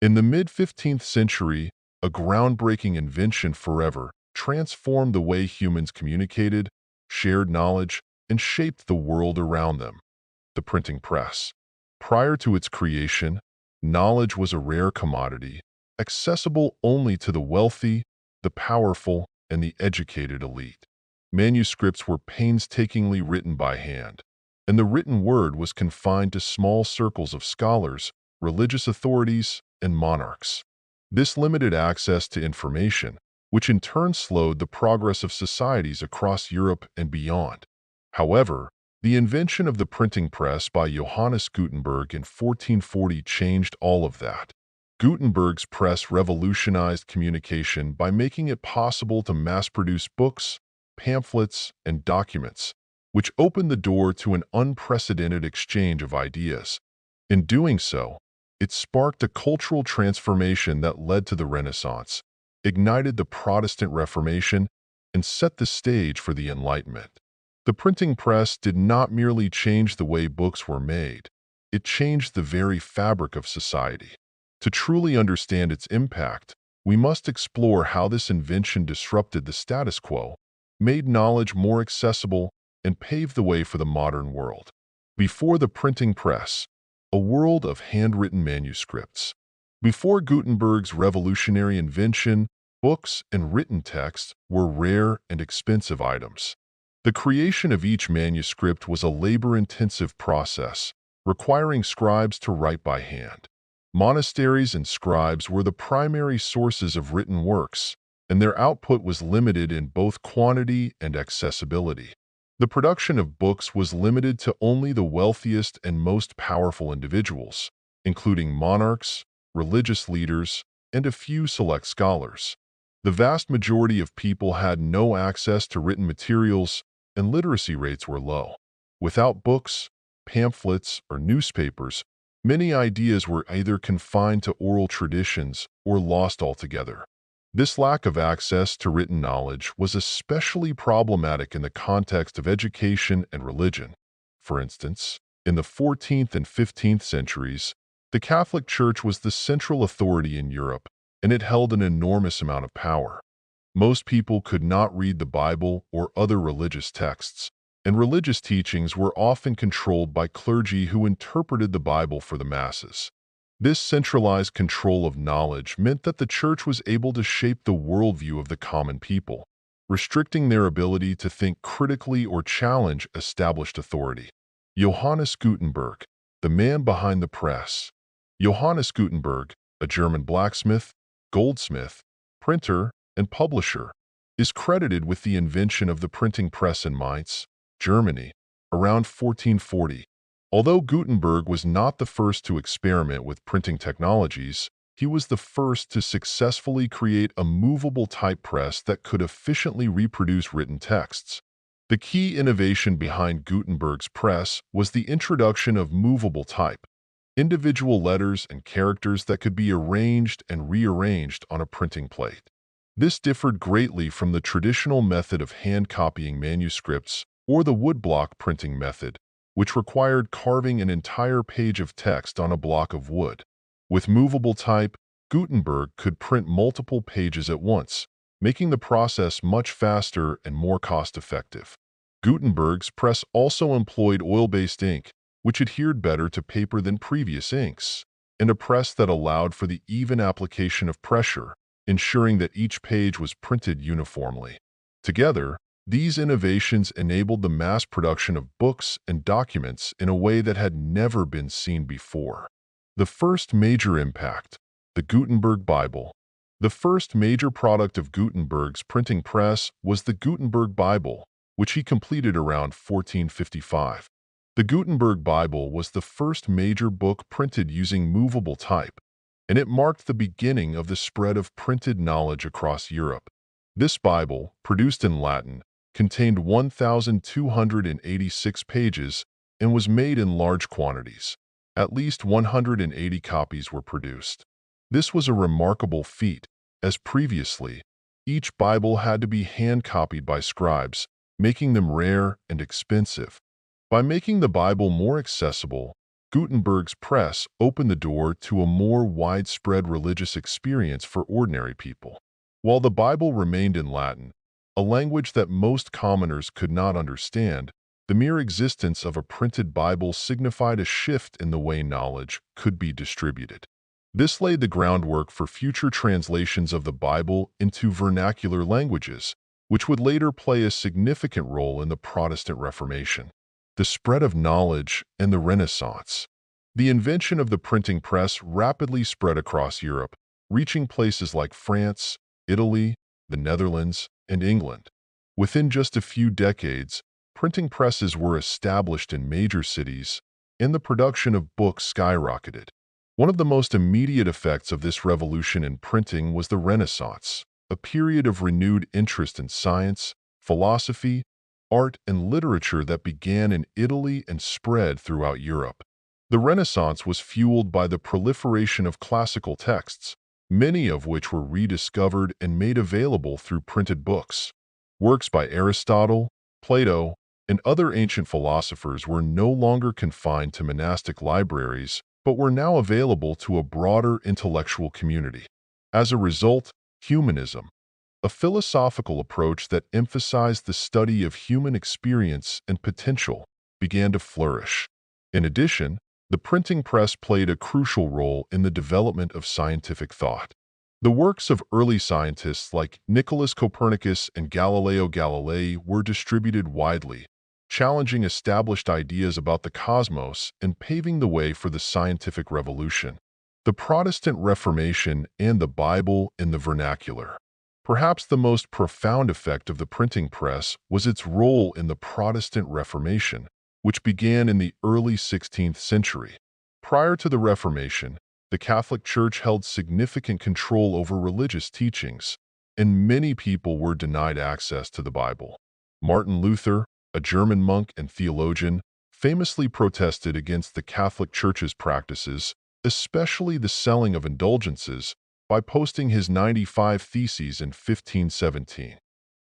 In the mid-15th century, a groundbreaking invention forever transformed the way humans communicated, shared knowledge, and shaped the world around them: the printing press. Prior to its creation, knowledge was a rare commodity, accessible only to the wealthy, the powerful, and the educated elite. Manuscripts were painstakingly written by hand, and the written word was confined to small circles of scholars, religious authorities, and monarchs. This limited access to information, which in turn slowed the progress of societies across Europe and beyond. However, the invention of the printing press by Johannes Gutenberg in 1440 changed all of that. Gutenberg's press revolutionized communication by making it possible to mass-produce books, pamphlets, and documents, which opened the door to an unprecedented exchange of ideas. In doing so, it sparked a cultural transformation that led to the Renaissance, ignited the Protestant Reformation, and set the stage for the Enlightenment. The printing press did not merely change the way books were made, it changed the very fabric of society. To truly understand its impact, we must explore how this invention disrupted the status quo, made knowledge more accessible, and paved the way for the modern world. Before the printing press, a world of handwritten manuscripts. Before Gutenberg's revolutionary invention, books and written texts were rare and expensive items. The creation of each manuscript was a labor-intensive process, requiring scribes to write by hand. Monasteries and scribes were the primary sources of written works, and their output was limited in both quantity and accessibility. The production of books was limited to only the wealthiest and most powerful individuals, including monarchs, religious leaders, and a few select scholars. The vast majority of people had no access to written materials, and literacy rates were low. Without books, pamphlets, or newspapers, many ideas were either confined to oral traditions or lost altogether. This lack of access to written knowledge was especially problematic in the context of education and religion. For instance, in the 14th and 15th centuries, the Catholic Church was the central authority in Europe, and it held an enormous amount of power. Most people could not read the Bible or other religious texts, and religious teachings were often controlled by clergy who interpreted the Bible for the masses. This centralized control of knowledge meant that the Church was able to shape the worldview of the common people, restricting their ability to think critically or challenge established authority. Johannes Gutenberg, the man behind the press. Johannes Gutenberg, a German blacksmith, goldsmith, printer, and publisher, is credited with the invention of the printing press in Mainz, Germany, around 1440. Although Gutenberg was not the first to experiment with printing technologies, he was the first to successfully create a movable type press that could efficiently reproduce written texts. The key innovation behind Gutenberg's press was the introduction of movable type, individual letters and characters that could be arranged and rearranged on a printing plate. This differed greatly from the traditional method of hand-copying manuscripts or the woodblock printing method, which required carving an entire page of text on a block of wood. With movable type, Gutenberg could print multiple pages at once, making the process much faster and more cost-effective. Gutenberg's press also employed oil-based ink, which adhered better to paper than previous inks, and a press that allowed for the even application of pressure, ensuring that each page was printed uniformly. Together, these innovations enabled the mass production of books and documents in a way that had never been seen before. The first major impact, the Gutenberg Bible. The first major product of Gutenberg's printing press was the Gutenberg Bible, which he completed around 1455. The Gutenberg Bible was the first major book printed using movable type, and it marked the beginning of the spread of printed knowledge across Europe. This Bible, produced in Latin, contained 1,286 pages and was made in large quantities. At least 180 copies were produced. This was a remarkable feat, as previously, each Bible had to be hand-copied by scribes, making them rare and expensive. By making the Bible more accessible, Gutenberg's press opened the door to a more widespread religious experience for ordinary people. While the Bible remained in Latin, a language that most commoners could not understand, the mere existence of a printed Bible signified a shift in the way knowledge could be distributed. This laid the groundwork for future translations of the Bible into vernacular languages, which would later play a significant role in the Protestant Reformation. The spread of knowledge and the Renaissance. The invention of the printing press rapidly spread across Europe, reaching places like France, Italy, the Netherlands, and England. Within just a few decades, printing presses were established in major cities, and the production of books skyrocketed. One of the most immediate effects of this revolution in printing was the Renaissance, a period of renewed interest in science, philosophy, art, and literature that began in Italy and spread throughout Europe. The Renaissance was fueled by the proliferation of classical texts, many of which were rediscovered and made available through printed books. Works by Aristotle, Plato, and other ancient philosophers were no longer confined to monastic libraries, but were now available to a broader intellectual community. As a result, humanism, a philosophical approach that emphasized the study of human experience and potential, began to flourish. In addition, the printing press played a crucial role in the development of scientific thought. The works of early scientists like Nicholas Copernicus and Galileo Galilei were distributed widely, challenging established ideas about the cosmos and paving the way for the scientific revolution. The Protestant Reformation and the Bible in the vernacular. Perhaps the most profound effect of the printing press was its role in the Protestant Reformation, which began in the early 16th century. Prior to the Reformation, the Catholic Church held significant control over religious teachings, and many people were denied access to the Bible. Martin Luther, a German monk and theologian, famously protested against the Catholic Church's practices, especially the selling of indulgences, by posting his 95 Theses in 1517.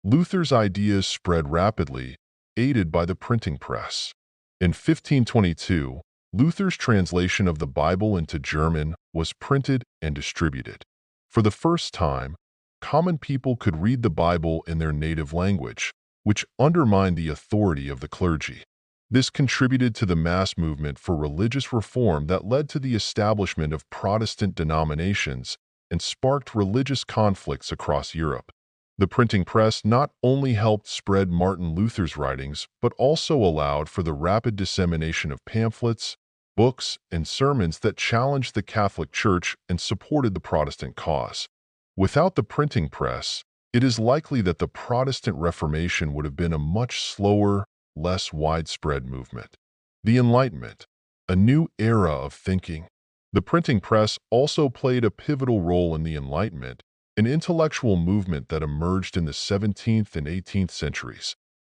Luther's ideas spread rapidly, aided by the printing press. In 1522, Luther's translation of the Bible into German was printed and distributed. For the first time, common people could read the Bible in their native language, which undermined the authority of the clergy. This contributed to the mass movement for religious reform that led to the establishment of Protestant denominations and sparked religious conflicts across Europe. The printing press not only helped spread Martin Luther's writings, but also allowed for the rapid dissemination of pamphlets, books, and sermons that challenged the Catholic Church and supported the Protestant cause. Without the printing press, it is likely that the Protestant Reformation would have been a much slower, less widespread movement. The Enlightenment, a new era of thinking. The printing press also played a pivotal role in the Enlightenment, an intellectual movement that emerged in the 17th and 18th centuries.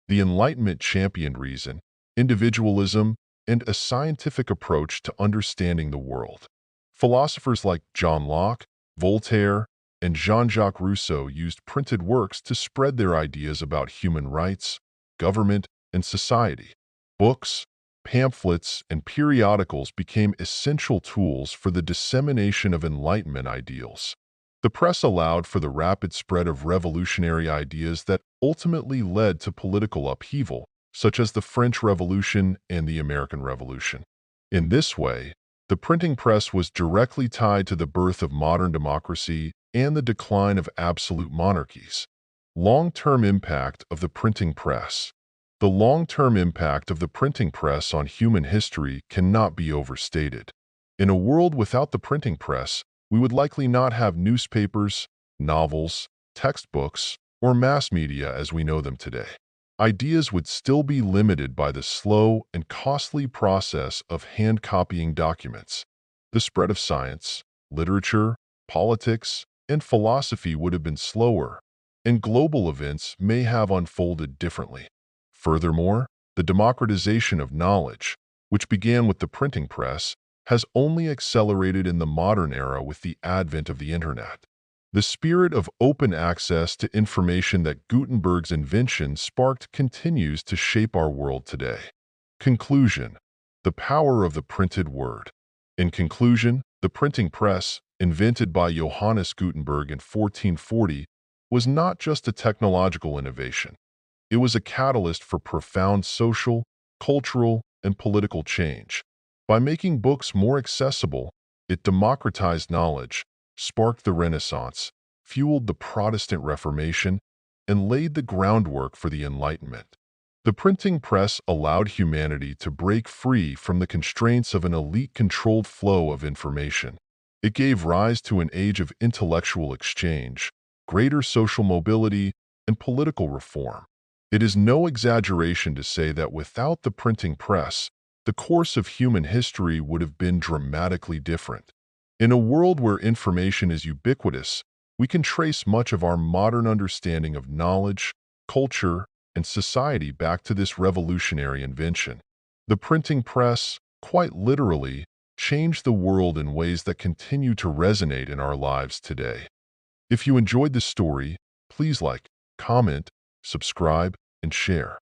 The Enlightenment championed reason, individualism, and a scientific approach to understanding the world. Philosophers like John Locke, Voltaire, and Jean-Jacques Rousseau used printed works to spread their ideas about human rights, government, and society. Books, pamphlets, and periodicals became essential tools for the dissemination of Enlightenment ideals. The press allowed for the rapid spread of revolutionary ideas that ultimately led to political upheaval, such as the French Revolution and the American Revolution. In this way, the printing press was directly tied to the birth of modern democracy and the decline of absolute monarchies. Long-term impact of the printing press. The long-term impact of the printing press on human history cannot be overstated. In a world without the printing press, we would likely not have newspapers, novels, textbooks, or mass media as we know them today. Ideas would still be limited by the slow and costly process of hand-copying documents. The spread of science, literature, politics, and philosophy would have been slower, and global events may have unfolded differently. Furthermore, the democratization of knowledge, which began with the printing press, has only accelerated in the modern era with the advent of the Internet. The spirit of open access to information that Gutenberg's invention sparked continues to shape our world today. Conclusion. The power of the printed word. In conclusion, the printing press, invented by Johannes Gutenberg in 1440, was not just a technological innovation. It was a catalyst for profound social, cultural, and political change. By making books more accessible, it democratized knowledge, sparked the Renaissance, fueled the Protestant Reformation, and laid the groundwork for the Enlightenment. The printing press allowed humanity to break free from the constraints of an elite-controlled flow of information. It gave rise to an age of intellectual exchange, greater social mobility, and political reform. It is no exaggeration to say that without the printing press, the course of human history would have been dramatically different. In a world where information is ubiquitous, we can trace much of our modern understanding of knowledge, culture, and society back to this revolutionary invention. The printing press, quite literally, changed the world in ways that continue to resonate in our lives today. If you enjoyed this story, please like, comment, subscribe, and share.